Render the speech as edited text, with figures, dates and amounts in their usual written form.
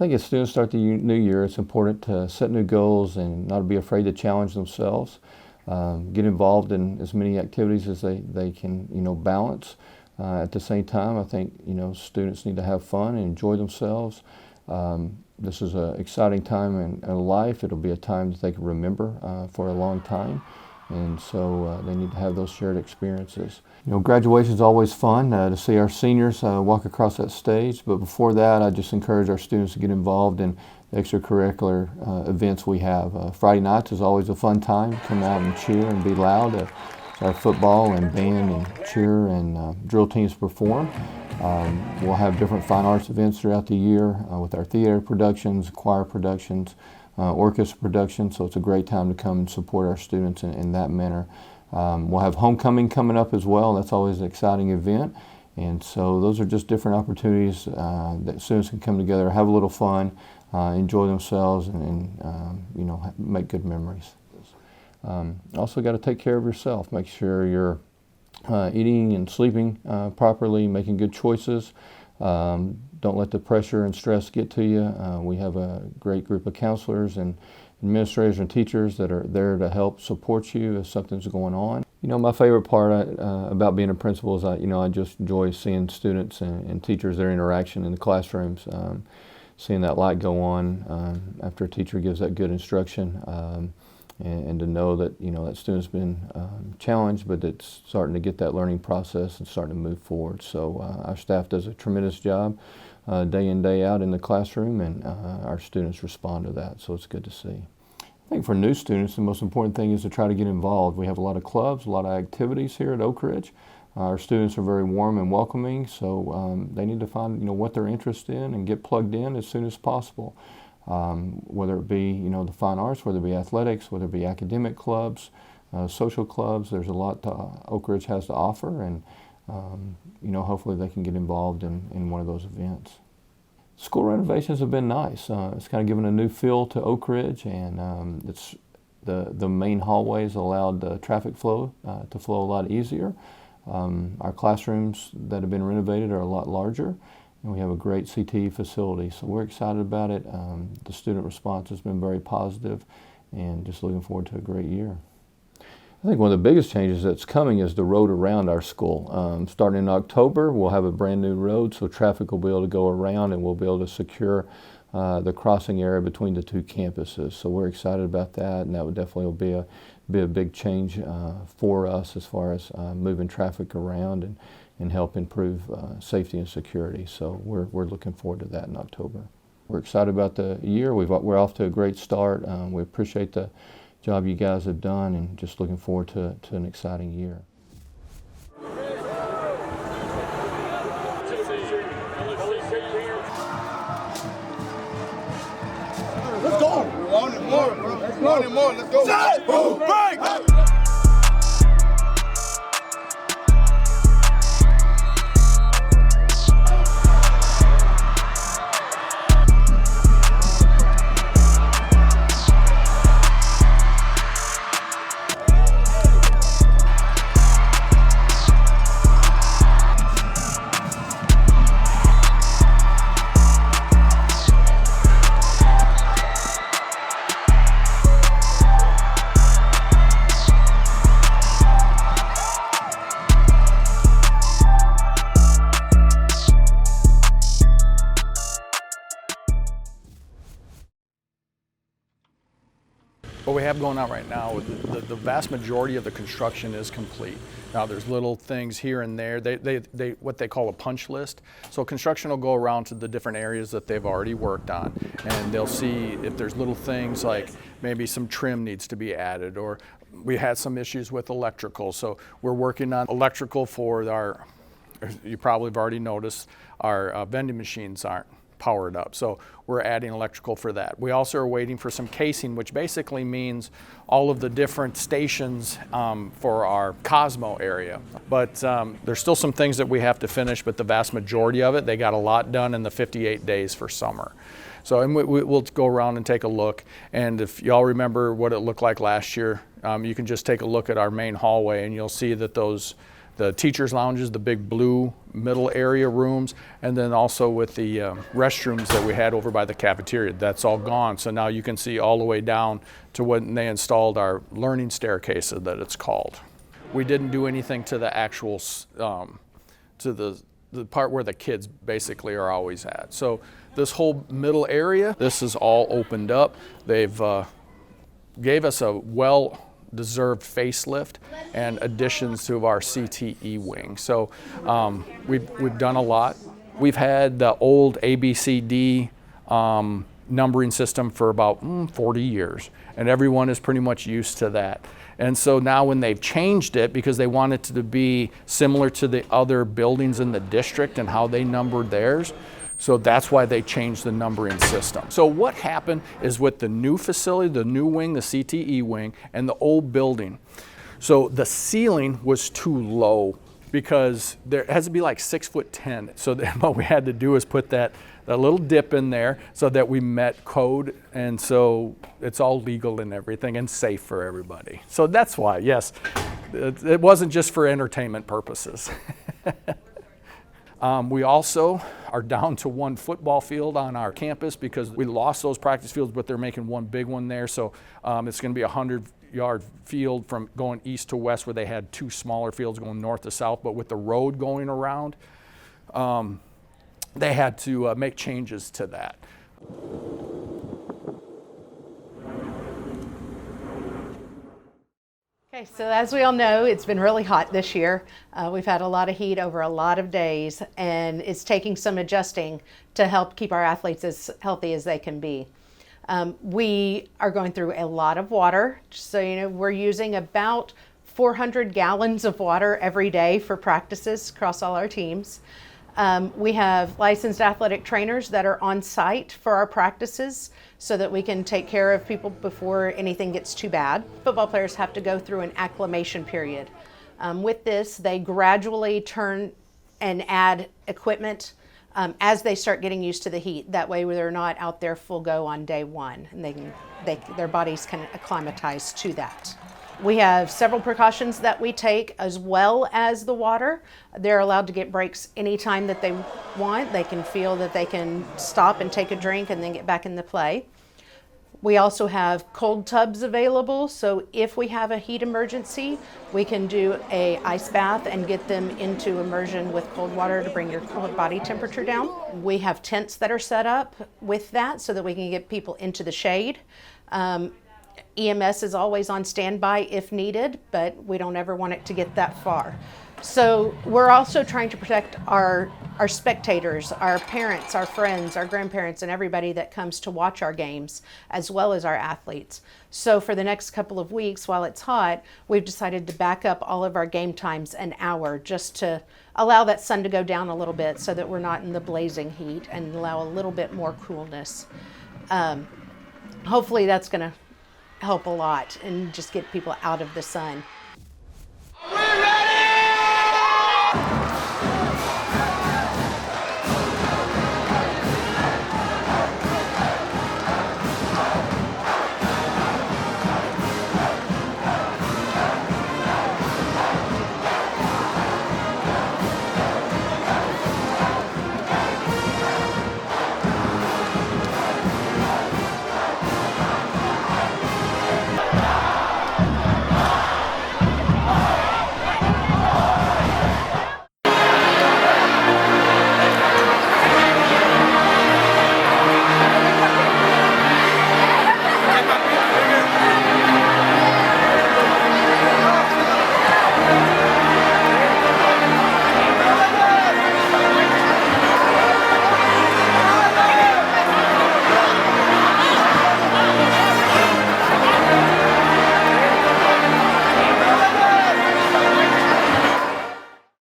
think as students start the new year, it's important to set new goals and not be afraid to challenge themselves. Get involved in as many activities as they can, balance. At the same time, I think, students need to have fun and enjoy themselves. This is an exciting time in life. It'll be a time that they can remember for a long time. And so they need to have those shared experiences. Graduation is always fun to see our seniors walk across that stage. But before that, I just encourage our students to get involved in the extracurricular events we have. Friday nights is always a fun time. Come out and cheer and be loud. Our football and band and cheer and drill teams perform. We'll have different fine arts events throughout the year with our theater productions, choir productions, orchestra productions, so it's a great time to come and support our students in that manner. We'll have homecoming coming up as well. That's always an exciting event, and so those are just different opportunities that students can come together, have a little fun, enjoy themselves, and make good memories. Also got to take care of yourself. Make sure you're eating and sleeping properly, making good choices. Don't let the pressure and stress get to you. We have a great group of counselors and administrators and teachers that are there to help support you if something's going on. My favorite part about being a principal is I just enjoy seeing students and teachers, their interaction in the classrooms, seeing that light go on after a teacher gives that good instruction. And to know that that student's been challenged, but it's starting to get that learning process and starting to move forward. So our staff does a tremendous job day in, day out in the classroom, and our students respond to that, so it's good to see. I think for new students, the most important thing is to try to get involved. We have a lot of clubs, a lot of activities here at Oak Ridge. Our students are very warm and welcoming, so they need to find what they're interested in and get plugged in as soon as possible. Whether it be the fine arts, whether it be athletics, whether it be academic clubs, social clubs, there's a lot Oak Ridge has to offer, and hopefully they can get involved in one of those events. School renovations have been nice. It's kind of given a new feel to Oak Ridge, and it's the main hallways allowed the traffic flow to flow a lot easier. Our classrooms that have been renovated are a lot larger. And we have a great CTE facility, so we're excited about it. The student response has been very positive, and just looking forward to a great year. I think one of the biggest changes that's coming is the road around our school. Starting in October, we'll have a brand new road, so traffic will be able to go around, and we'll be able to secure the crossing area between the two campuses. So we're excited about that, and that would definitely be a big change for us as far as moving traffic around and help improve safety and security. So we're looking forward to that in October. We're excited about the year. We're off to a great start. We appreciate the job you guys have done, and just looking forward to an exciting year. Let's go! We want it more, bro. We want it more. Let's go! Set! Move! Break! What we have going on right now, the vast majority of the construction is complete. Now there's little things here and there, they what they call a punch list. So construction will go around to the different areas that they've already worked on, and they'll see if there's little things like maybe some trim needs to be added, or we had some issues with electrical. So we're working on electrical for our, you probably have already noticed, our vending machines aren't powered up. So we're adding electrical for that. We also are waiting for some casing, which basically means all of the different stations for our Cosmo area. But there's still some things that we have to finish, but the vast majority of it, they got a lot done in the 58 days for summer. So and we'll go around and take a look. And if y'all remember what it looked like last year, you can just take a look at our main hallway and you'll see that those the teachers' lounges, the big blue middle area rooms, and then also with the restrooms that we had over by the cafeteria. That's all gone. So now you can see all the way down to when they installed our learning staircase that it's called. We didn't do anything to the actual, to the part where the kids basically are always at. So this whole middle area, this is all opened up. They've gave us a well-deserved facelift and additions to our CTE wing. So we've done a lot. We've had the old ABCD numbering system for about 40 years, and everyone is pretty much used to that. And so now when they've changed it, because they want it to be similar to the other buildings in the district and how they numbered theirs, so that's why they changed the numbering system. So what happened is with the new facility, the new wing, the CTE wing, and the old building, so the ceiling was too low because there has to be like 6'10". So what we had to do is put that little dip in there so that we met code, and so it's all legal and everything and safe for everybody. So that's why, yes, it wasn't just for entertainment purposes. We also are down to one football field on our campus because we lost those practice fields, but they're making one big one there. So it's going to be a 100-yard field from going east to west, where they had two smaller fields going north to south. But with the road going around, they had to make changes to that. Okay, so as we all know, it's been really hot this year. We've had a lot of heat over a lot of days, and it's taking some adjusting to help keep our athletes as healthy as they can be. We are going through a lot of water, so we're using about 400 gallons of water every day for practices across all our teams. We have licensed athletic trainers that are on site for our practices so that we can take care of people before anything gets too bad. Football players have to go through an acclimation period. With this, they gradually turn and add equipment as they start getting used to the heat. That way they're not out there full go on day one, and their bodies can acclimatize to that. We have several precautions that we take, as well as the water. They're allowed to get breaks anytime that they want. They can feel that they can stop and take a drink and then get back into play. We also have cold tubs available, so if we have a heat emergency, we can do an ice bath and get them into immersion with cold water to bring your body temperature down. We have tents that are set up with that so that we can get people into the shade. EMS is always on standby if needed, but we don't ever want it to get that far. So we're also trying to protect our spectators, our parents, our friends, our grandparents, and everybody that comes to watch our games, as well as our athletes. So for the next couple of weeks, while it's hot, we've decided to back up all of our game times an hour just to allow that sun to go down a little bit so that we're not in the blazing heat and allow a little bit more coolness. Hopefully that's going to help a lot and just get people out of the sun.